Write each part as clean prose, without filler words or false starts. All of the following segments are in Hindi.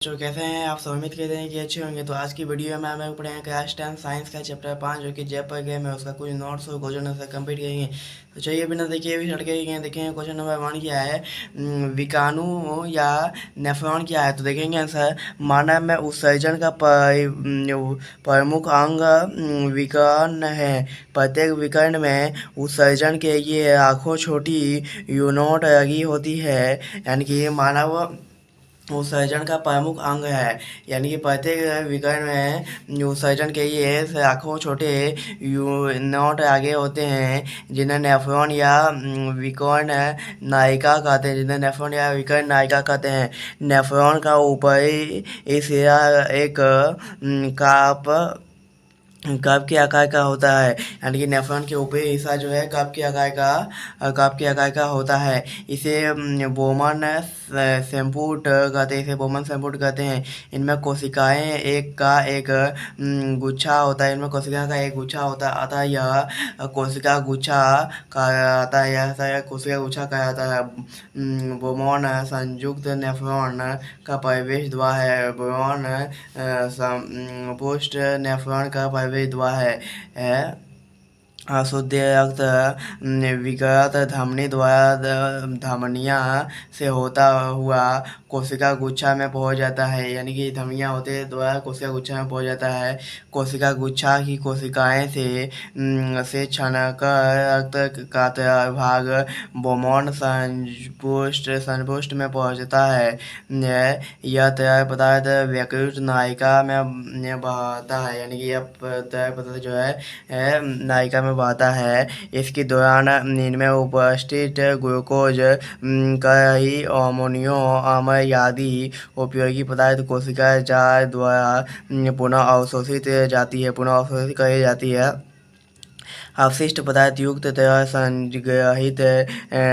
जो कैसे हैं आप सब। उम्मीद करते हैं कि अच्छे होंगे। तो आज की वीडियो में हम पढ़ेंगे क्लास 10 साइंस का चैप्टर 5 जो कि जयपुर गेम है, उसका कुछ नोट्स और क्वेश्चन से कंप्लीट करेंगे। तो चलिए बिना देखिए भी स्टार्ट करेंगे। देखेंगे क्वेश्चन नंबर 1 क्या है, विकाणु या नेफ्रॉन क्या है। तो देखेंगे आंसर, मानव में उत्सर्जन का प्रमुख अंग विकर्ण है। प्रत्येक विकर्ण में उत्सर्जन के लिए आँखों छोटी यूनिट लगी होती है, यानी कि मानव उत्सर्जन का प्रमुख अंग है। यानी कि प्रत्येक विकर्ण में उत्सर्जन के लिए आँखों छोटे यूनिट आगे होते हैं, जिन्हें नेफ्रॉन या विकर्ण नायिका कहते हैं नेफ्रॉन का ऊपरी हिस्सा एक कप के आकार का होता है। यानी कि नेफ्रॉन के ऊपरी हिस्सा जो है कप के आकार का होता है। इसे बोमन सैम्पुट कहते हैं। इनमें कोशिकाएं एक गुच्छा होता है। अतः यह कोशिका गुच्छा कहलाता है। बोमन संयुक्त नेफ्रॉन का प्रवेश द्वार है। बोमन पोस्ट नेफ्रॉन का प्रवेश द्वार है। अशुद्ध रक्त विकृत धमनी द्वारा धमनियाँ से होता हुआ कोशिका गुच्छा में पहुंच जाता है। यानी कि धमनियाँ होते द्वारा कोशिका गुच्छा में पहुंच जाता है। कोशिका गुच्छा की कोशिकाएं से छनकर रक्त का भाग बोमन संपुष्ट में पहुंचता है। यह तरल पदार्थ यकृत नायिका में बहता है। यानी कि यह तरल पदार्थ जो है नायिका में बहता है। इसके दौरान इनमें उपस्थित ग्लूकोज, कई अमोनियो अम्ल आदि उपयोगी पदार्थ कोशिका जाल द्वारा पुनः अवशोषित करी जाती है। अपशिष्ट पदार्थ युक्त तरल संग्रहित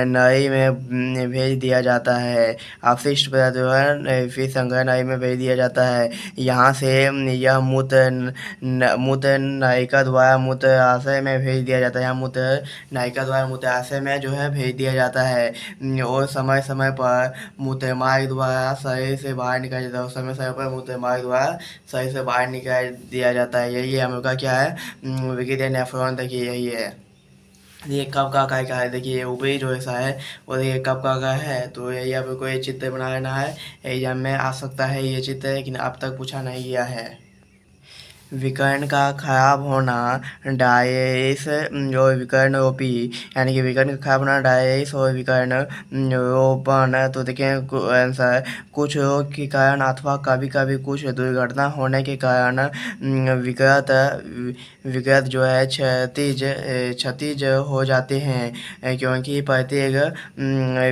नली में भेज दिया जाता है। अपशिष्ट पदार्थ जो है फिर संग्रह नली में भेज दिया जाता है। यहाँ से यह मूत्र नायिका द्वारा मूत्राशय में भेज दिया जाता है। यहाँ मूत्र नायिका द्वारा मूत्राशय में जो है भेज दिया जाता है और समय समय पर मूत्रमार्ग द्वारा शरीर से बाहर निकाला जाता है। समय समय पर मूत्रमार्ग द्वारा शरीर से बाहर निकाल दिया जाता है। यही हम लोग का क्या है, विकिरण नेफ्रॉन। देखिए यही है, ये कब का आकार का है। देखिए ऊपरी जो ऐसा है वो देखिए कब का आकार है। तो यही आपको ये चित्र बना लेना है। एग्जाम में आ सकता है ये चित्र, लेकिन अब तक पूछा नहीं गया है। विकर्ण का खराब होना डायस और विकर्ण रोपी, यानी कि विकर्ण का खराब होना डायस और विकर्ण रोपण। तो देखिए आंसर, कुछ रोग के कारण अथवा कभी कभी कुछ दुर्घटना होने के कारण विकृत जो है क्षतिज हो जाते हैं, क्योंकि प्रत्येक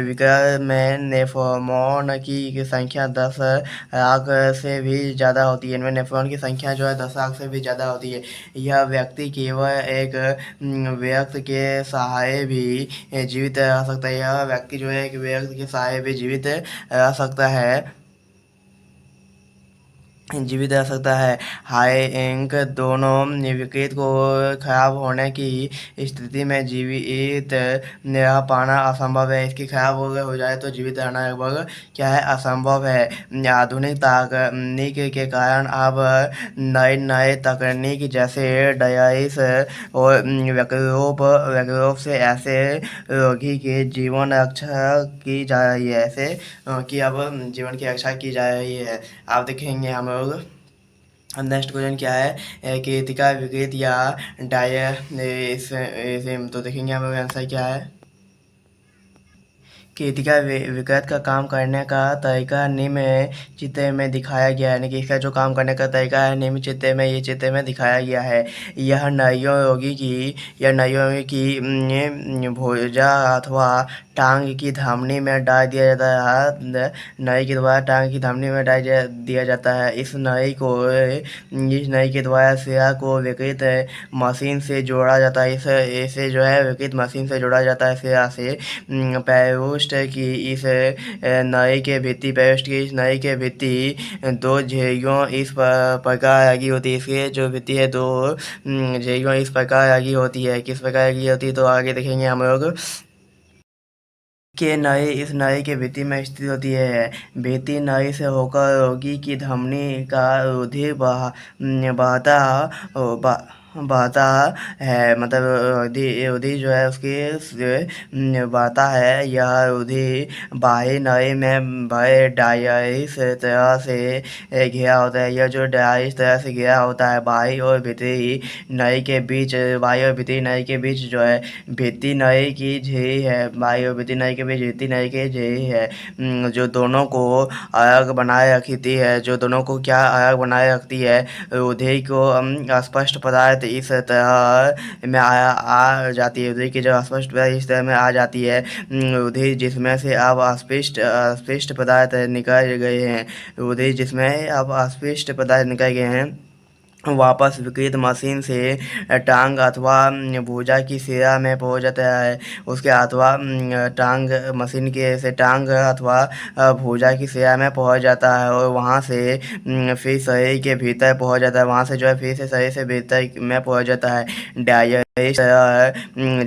विकृत में नेफ्रॉन की संख्या 10 लाख से भी ज़्यादा होती है। इनमें नेफ्रॉन की संख्या जो है 10 लाख से भी ज़्यादा होती है। यह व्यक्ति केवल एक व्यक्ति के सहारे भी जीवित रह सकता है। यह व्यक्ति जो है एक व्यक्ति के सहारे भी जीवित रह सकता है। हाई इंक दोनों विकृत को खराब होने की स्थिति में जीवित रह पाना असंभव है। इसकी खराब हो जाए तो जीवित रहना लगभग क्या है, असंभव है। आधुनिक तकनीक के कारण अब नए तकनीक जैसे डायलिसिस और वैक्यूम से ऐसे रोगी की जीवन रक्षा की जा रही है। अब जीवन की रक्षा की जा रही है। आप देखेंगे हम लोग नेक्स्ट क्वेश्चन क्या है, कृतिका विकृत या डायलिसिस। तो देखेंगे हम लोग आंसर क्या है। कृतिका विकृत का काम करने का तरीका निम्न चित्र में दिखाया गया है। यानी कि इसका जो काम करने का तरीका है निम्न चित्र में दिखाया गया है। यह नलियों रोगी की भुजा अथवा टांग की धमनी में डाल दिया जाता है। नली के द्वारा टांग की धमनी में डाल दिया जाता है। इस नली के द्वारा सिरा को विकृत मशीन से जोड़ा जाता है। इसे जो है विकृत मशीन से जोड़ा जाता है सिरा से। पैरुष्ट की इस नली के भित्ति दो झिर्रियों इस प्रकार लगी होती है। इसकी जो भित्ति है दो झिर्रियों इस प्रकार लगी होती है। किस प्रकार लगी होती है तो आगे देखेंगे हम लोग। के नई इस नई के भित्ति में स्थित होती है। भित्ति नई से होकर रोगी की धमनी का रुधिर बहता बहता है, मतलब रुधिर जो है उसकी बहता है। यह रुधिर बाहरी नई में भरे डायरिस तरह से घिरा होता है। यह जो डायरिस तरह से घिरा होता है, बाहरी और भीतरी नई के बीच, बाहरी और भीतरी नई के बीच जो है भित्ति नई की झिल्ली है। बाहरी और भीतरी नई के बीच भित्ति नई की झिल्ली है, जो दोनों को अलग बनाए रखती है। जो दोनों को क्या अलग बनाए रखती है? रुधिर को अस्पष्ट पदार्थ इस तरह में आ जाती है। रुधिर की जो अस्पष्ट पदार्थ इस तरह में आ जाती है, रुधिर जिसमें से अब अस्पष्ट पदार्थ निकल गए हैं। रुधिर जिसमें अब अस्पष्ट पदार्थ निकल गए हैं वापस विकृत मशीन से टांग अथवा भुजा की सिरा में पहुंच जाता है। उसके अथवा टांग मशीन के से टांग अथवा भुजा की सिरा में पहुंच जाता है और वहां से फिर शरीर के भीतर पहुंच जाता है। वहां से जो है फिर से शरीर से भीतर में पहुंच जाता है। डायरिस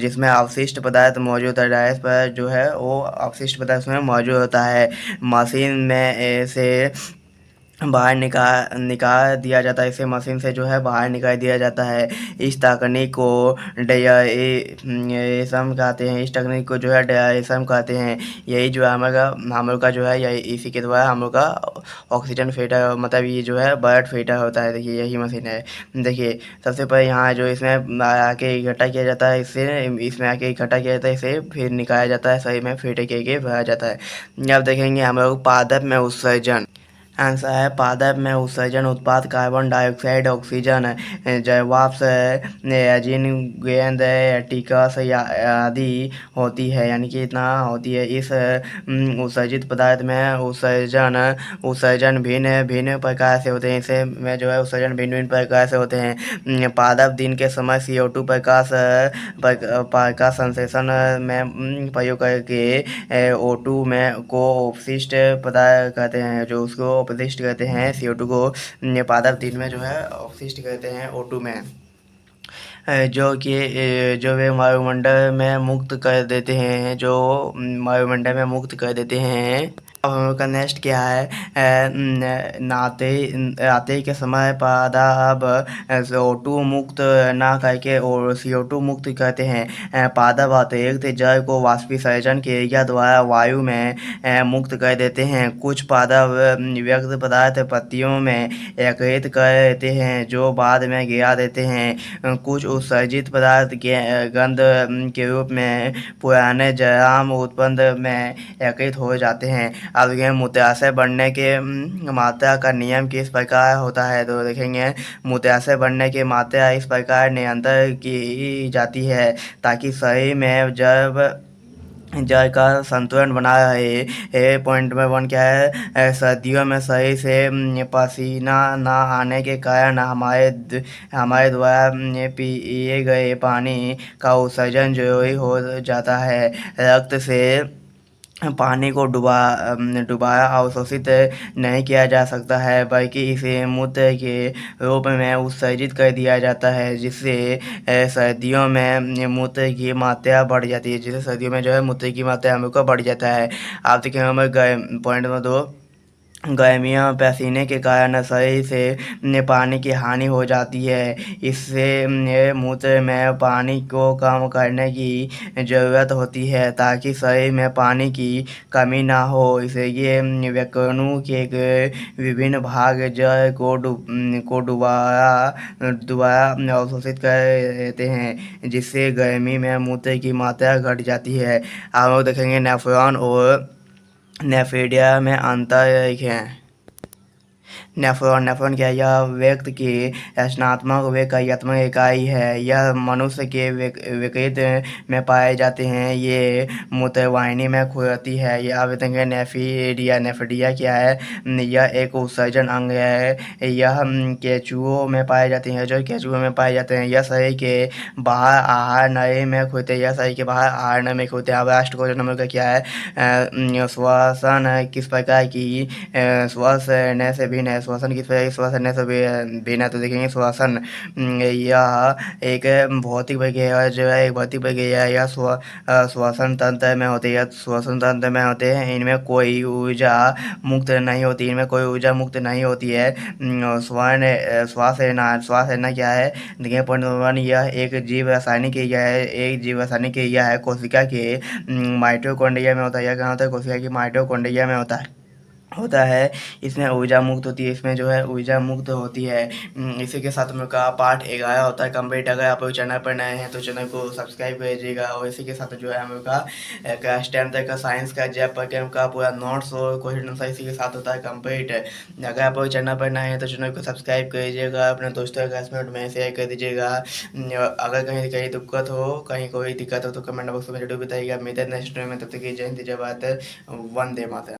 जिसमें अवशिष्ट पदार्थ मौजूद है। डायरिस पर जो है वो अवशिष्ट पदार्थ में मौजूद होता है। मशीन में से बाहर निकाल दिया जाता है। इसे मशीन से जो है बाहर निकाल दिया जाता है। इस तकनीक को डायरेशन कहते हैं। इस तकनीक को जो है डायरेशन कहते हैं। यही जो है हम लोग का जो है यही इसी के द्वारा हम लोग का ऑक्सीजन फिल्टर, मतलब ये जो है ब्लड फिल्टर होता है। देखिए यही मशीन है। देखिए सबसे पहले यहाँ जो इसमें आके इकट्ठा किया जाता है, इसमें आके इकट्ठा किया जाता है, इसे फिर निकाला जाता है, सही में फिल्टर करके भरा जाता है। अब देखेंगे हम लोग पादप में उत्सर्जन। आंसर है पादप में उत्सर्जन उत्पाद कार्बन डाइऑक्साइड, ऑक्सीजन, जैववाष्प, एजिन, गेंद, टिकस आदि होती है, यानी कि इतना होती है। इस उत्सर्जित पदार्थ में उत्सर्जन भिन्न भिन्न प्रकार से होते हैं। इसे में जो है उत्सर्जन भिन्न भिन्न प्रकार से होते हैं। पादप दिन के समय CO2 प्रकाश संश्लेषण में प्रयोग करके O2 में को अपशिष्ट पदार्थ कहते हैं, जो उसको अपशिष्ट कहते हैं। CO2 को पादप दिन में जो है अपशिष्ट कहते हैं O2 में, जो कि जो वे वायुमंडल में मुक्त कर देते हैं, जो वायुमंडल में मुक्त कर देते हैं। अब हम लोग का नेक्स्ट क्या है? नाते के समय पादप CO2 मुक्त ना करके और CO2 मुक्त करते हैं। पादप अतिरिक्त जल को वाष्पीकरण क्रिया द्वारा वायु में मुक्त कर देते हैं। कुछ पादप व्यक्त पदार्थ पत्तियों में एकत्रित कर देते हैं, जो बाद में गिरा देते हैं। कुछ उत्सर्जित पदार्थ गंध के रूप में पुराने जराम उत्पन्न में एकत्रित हो जाते हैं। अब देखेंगे मूत्राशय बढ़ने के मात्रा का नियम किस प्रकार होता है। तो देखेंगे मूत्राशय बढ़ने की मात्रा इस प्रकार नियंत्रण की जाती है ताकि शरीर में जल का संतुलन बना रहे। पॉइंट नंबर 1 क्या है? सर्दियों में शरीर से पसीना ना आने के कारण हमारे द्वारा पिए गए पानी का उत्सर्जन जरूरी हो जाता है। रक्त से पानी को डुबाया अवशोषित नहीं किया जा सकता है, बल्कि इसे मूत्र के रूप में उत्सर्जित कर दिया जाता है, जिससे सर्दियों में मूत्र की मात्रा बढ़ जाती है। जिससे सर्दियों में जो है मूत्र की मात्रा हम लोग का बढ़ जाता है। आप देखें हमें पॉइंट नंबर 2, गर्मियों पसीने के कारण शरीर से पानी की हानि हो जाती है। इससे मूत्र में पानी को कम करने की ज़रूरत होती है ताकि शरीर में पानी की कमी ना हो। इसलिए व्याकरणों के विभिन्न भाग जल को दोबारा अवशोषित कर देते हैं, जिससे गर्मी में मूत्र की मात्रा घट जाती है। आप लोग देखेंगे नेफ्रॉन और नेफ्रिडिया में अंतर है। नेफ्रॉन क्या है? यह व्यक्ति की रचनात्मक व कार्यात्मक इकाई है। यह मनुष्य के विकृत में पाए जाते हैं। ये मूत्रवाहिनी में खुलती है। यह अब देखेंगे नेफ्रिडिया क्या है? यह एक उत्सर्जन अंग है। यह केंचुओं में पाए जाते हैं। जो केंचुओं में पाए जाते हैं, यह शरीर के बाहर आहार नली में खुलते हैं। यह शरीर के बाहर आहार नली में खुलते हैं। अब लास्ट क्वेश्चन नंबर का क्या है? श्वसन किस प्रकार की श्वास लेने से भिन्न है। श्वसन किस प्रकार श्वसन से बिना तो देखेंगे श्वसन यह एक भौतिक प्रक्रिया जो है एक भौतिक प्रक्रिया यह श्वसन तंत्र में होती है। श्वसन तंत्र में होते हैं, इनमें कोई ऊर्जा मुक्त नहीं होती, इनमें कोई ऊर्जा मुक्त नहीं होती है। श्वास लेना क्या है देखिए पॉइंट नंबर 1, यह एक जीव रासायनिक क्रिया है, एक जीव रासायनिक क्रिया है कोशिका के माइटोकॉन्ड्रिया में होता है। यह कहाँ होता है? कोशिका की माइटोकॉन्ड्रिया में होता है। इसमें ऊर्जा मुक्त होती है, इसमें जो है ऊर्जा मुक्त होती है। इसी के साथ में का पार्ट 11 होता है कंप्लीट। अगर आप चैनल पर नए हैं तो चैनल को सब्सक्राइब कीजिएगा। और इसी के साथ जो है हम लोग का क्लास 10 तक का साइंस का जैप पर के का पूरा नोट्स और क्वेश्चन आंसर इसी के साथ होता है कंप्लीट। अगर आप चैनल पर नए हैं तो चैनल को सब्सक्राइब कीजिएगा, अपने दोस्तों क्लासमेट में शेयर कर दीजिएगा। अगर कहीं कहीं दिक्कत हो, कहीं कोई दिक्कत हो तो कमेंट बॉक्स में जरूर बताइएगा। मिलते हैं नेक्स्ट में, तब तक की जय हिंद, जय भारत, वंदे मातरम।